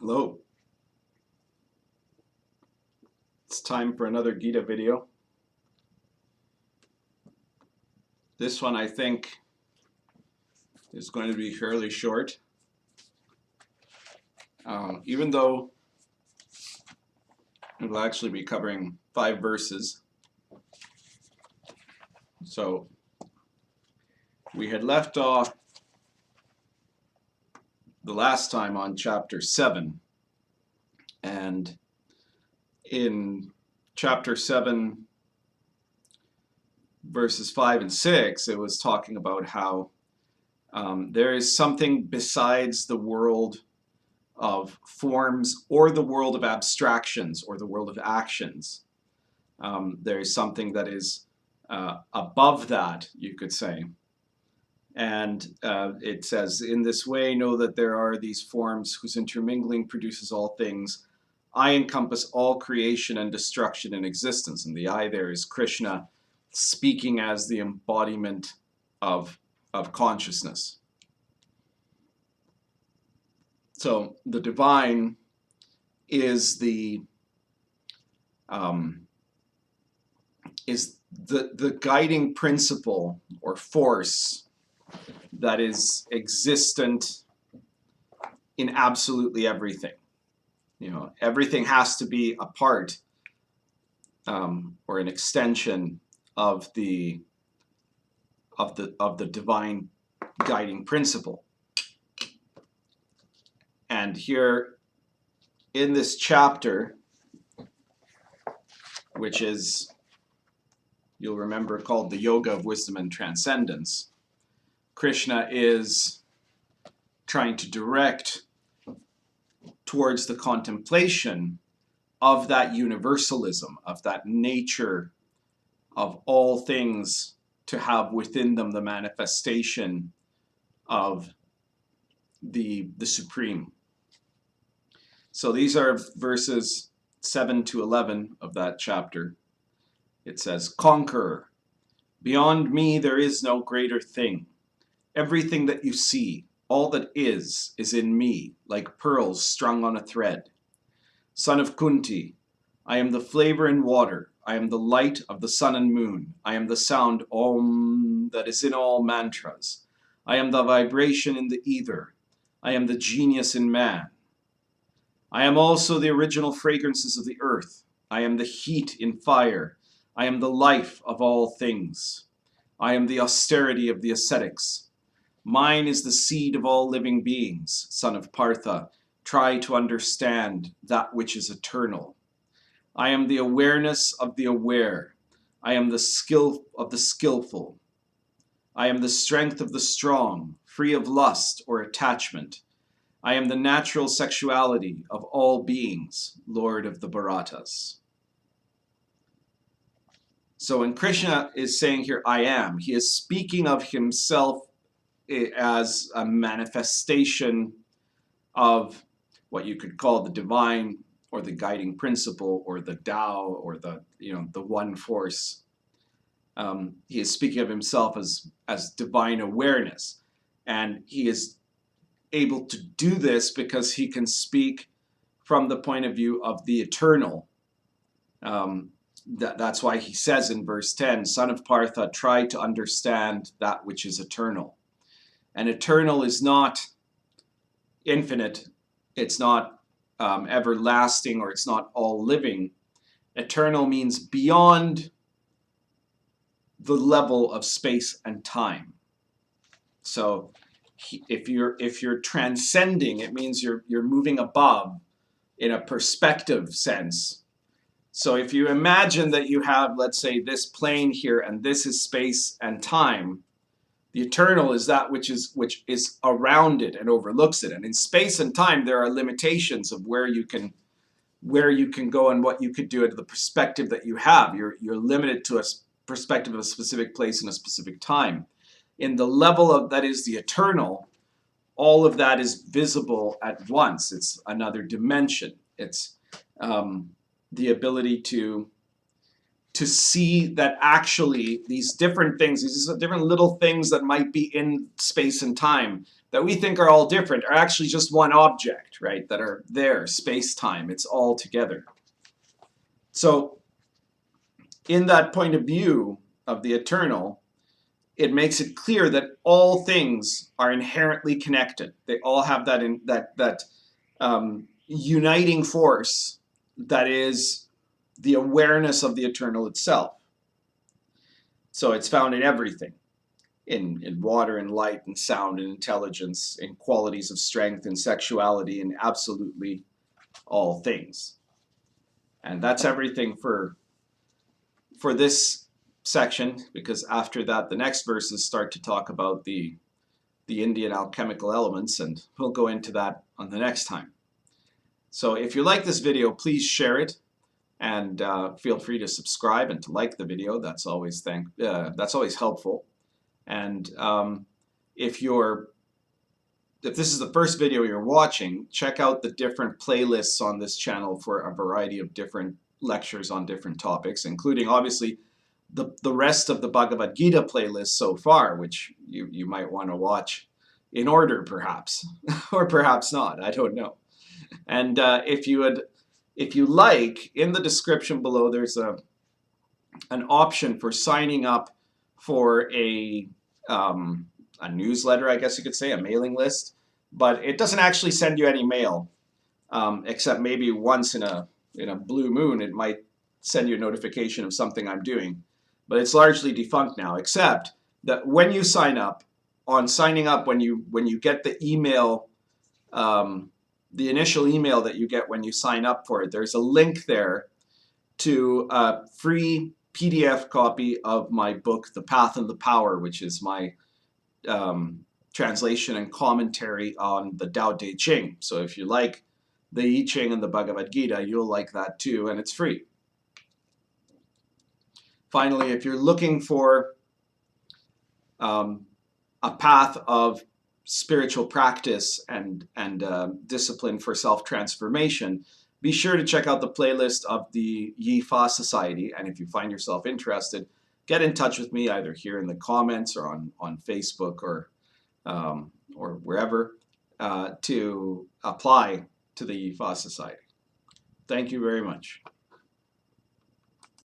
Hello. It's time for another Gita video. This one I think is going to be fairly short. Even though it will actually be covering 5 verses. So we had left off the last time on chapter 7, and in chapter 7 verses 5 and 6 it was talking about how there is something besides the world of forms or the world of abstractions or the world of actions. There is something that is above that, you could say. And it says, in this way, know that there are these forms whose intermingling produces all things. I encompass all creation and destruction in existence. And the I there is Krishna speaking as the embodiment of consciousness. So the divine is the guiding principle or force that is existent in absolutely everything. You know, everything has to be a part or an extension of the divine guiding principle. And here in this chapter, which is, you'll remember, called the Yoga of Wisdom and Transcendence, Krishna is trying to direct towards the contemplation of that universalism, of that nature of all things to have within them the manifestation of the Supreme. So these are verses 7 to 11 of that chapter. It says, Conqueror, beyond me there is no greater thing. Everything that you see, all that is in me, like pearls strung on a thread. Son of Kunti, I am the flavor in water. I am the light of the sun and moon. I am the sound Om that is in all mantras. I am the vibration in the ether. I am the genius in man. I am also the original fragrances of the earth. I am the heat in fire. I am the life of all things. I am the austerity of the ascetics. Mine is the seed of all living beings. Son of Partha, try to understand that which is eternal. I am the awareness of the aware. I am the skill of the skillful. I am the strength of the strong, free of lust or attachment. I am the natural sexuality of all beings, Lord of the Bharatas. So when Krishna is saying here, I am, he is speaking of himself as a manifestation of what you could call the divine or the guiding principle or the Tao or the one force. He is speaking of himself as divine awareness, and he is able to do this because he can speak from the point of view of the eternal. That's why he says in verse 10, Son of Partha, try to understand that which is eternal. And eternal is not infinite, it's not everlasting, or it's not all living. Eternal means beyond the level of space and time. So if you're transcending, it means you're moving above in a perspective sense. So if you imagine that you have, let's say, this plane here, and this is space and time, the eternal is that which is around it and overlooks it. And in space and time, there are limitations of where you can go and what you could do at the perspective that you have. You're limited to a perspective of a specific place in a specific time. In the level of that is the eternal, all of that is visible at once. It's another dimension. It's the ability to to see that actually these different things, these different little things that might be in space and time that we think are all different are actually just one object, right? That are there, space-time, it's all together. So in that point of view of the eternal, it makes it clear that all things are inherently connected. They all have that uniting force that is the awareness of the eternal itself. So it's found in everything, in water and light and sound and intelligence, in qualities of strength and sexuality, in absolutely all things. And that's everything for this section, because after that the next verses start to talk about the Indian alchemical elements, and we'll go into that on the next time. So if you like this video, please share it, and feel free to subscribe and to like the video. That's always helpful. And if this is the first video you're watching, check out the different playlists on this channel for a variety of different lectures on different topics, including obviously the rest of the Bhagavad Gita playlist so far, which you might want to watch in order perhaps, or perhaps not, I don't know. And if you like, in the description below there's an option for signing up for a newsletter, I guess you could say, a mailing list, but it doesn't actually send you any mail, except maybe once in a blue moon it might send you a notification of something I'm doing. But it's largely defunct now, except that when you sign up, when you get the email, the initial email that you get when you sign up for it, there's a link there to a free PDF copy of my book, The Path and the Power, which is my translation and commentary on the Tao Te Ching. So if you like the I Ching and the Bhagavad Gita, you'll like that too, and it's free. Finally, if you're looking for a path of spiritual practice and discipline for self-transformation, be sure to check out the playlist of the Yi Fa Society. And if you find yourself interested, get in touch with me either here in the comments or on Facebook or wherever to apply to the Yi Fa Society. Thank you very much.